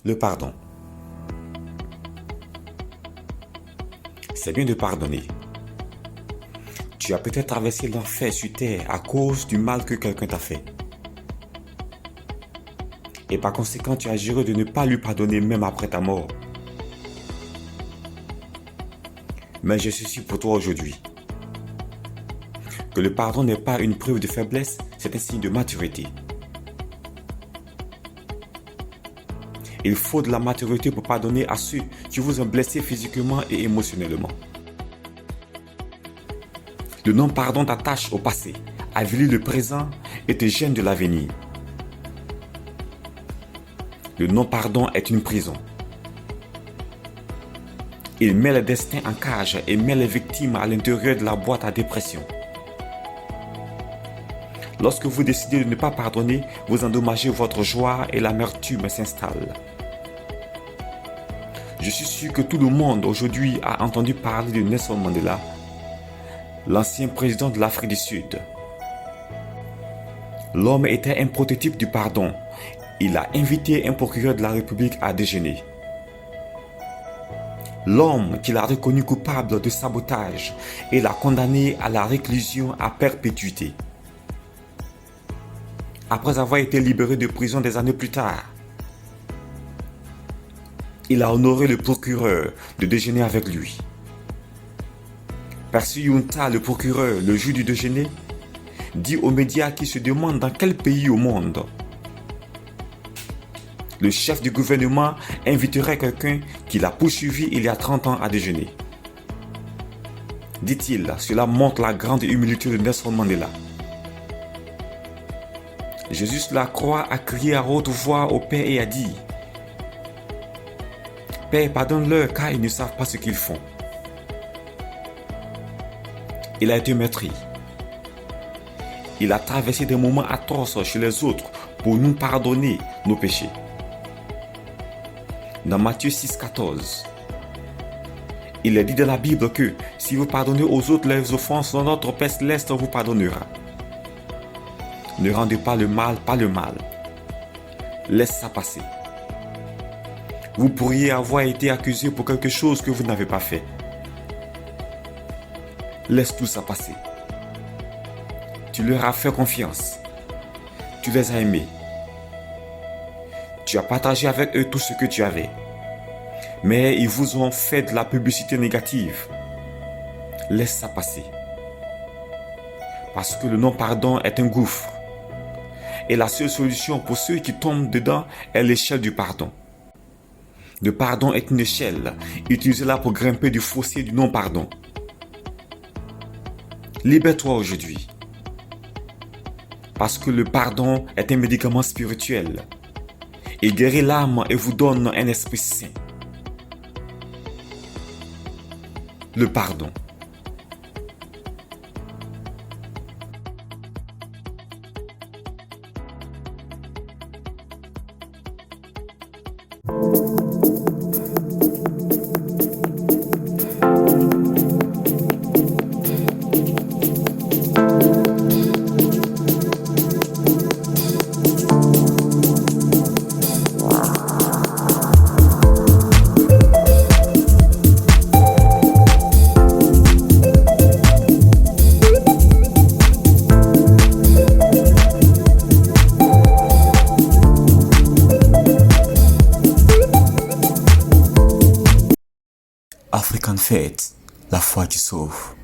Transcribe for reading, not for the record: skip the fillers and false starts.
Le pardon. C'est bien de pardonner. Tu as peut-être traversé l'enfer sur terre à cause du mal que quelqu'un t'a fait. Et par conséquent, tu as juré de ne pas lui pardonner même après ta mort. Mais je suis ici pour toi aujourd'hui. Que le pardon n'est pas une preuve de faiblesse, c'est un signe de maturité. Il faut de la maturité pour pardonner à ceux qui vous ont blessé physiquement et émotionnellement. Le non-pardon t'attache au passé, avilit le présent et te gêne de l'avenir. Le non-pardon est une prison. Il met le destin en cage et met les victimes à l'intérieur de la boîte à dépression. Lorsque vous décidez de ne pas pardonner, vous endommagez votre joie et l'amertume s'installe. Je suis sûr que tout le monde aujourd'hui a entendu parler de Nelson Mandela, l'ancien président de l'Afrique du Sud. L'homme était un prototype du pardon. Il a invité un procureur de la République à déjeuner. L'homme qu'il a reconnu coupable de sabotage et l'a condamné à la réclusion à perpétuité. Après avoir été libéré de prison des années plus tard, il a honoré le procureur de déjeuner avec lui. Percy Yunta, le procureur, le jour du déjeuner, dit aux médias qui se demandent dans quel pays au monde le chef du gouvernement inviterait quelqu'un qui l'a poursuivi il y a 30 ans à déjeuner. Dit-il, cela montre la grande humilité de Nelson Mandela. Jésus sur la croix a crié à haute voix au Père et a dit « Père, pardonne-leur car ils ne savent pas ce qu'ils font. » Il a été meurtri. Il a traversé des moments atroces chez les autres pour nous pardonner nos péchés. Dans Matthieu 6,14, il est dit dans la Bible que si vous pardonnez aux autres leurs offenses, notre Père céleste vous pardonnera. Ne rendez pas le mal par le mal. Laisse ça passer. Vous pourriez avoir été accusé pour quelque chose que vous n'avez pas fait. Laisse tout ça passer. Tu leur as fait confiance. Tu les as aimés. Tu as partagé avec eux tout ce que tu avais. Mais ils vous ont fait de la publicité négative. Laisse ça passer. Parce que le non-pardon est un gouffre. Et la seule solution pour ceux qui tombent dedans est l'échelle du pardon. Le pardon est une échelle. Utilisez-la pour grimper du fossé du non-pardon. Libère-toi aujourd'hui. Parce que le pardon est un médicament spirituel. Il guérit l'âme et vous donne un esprit saint. Le pardon. African Faith, la foi qui sauve.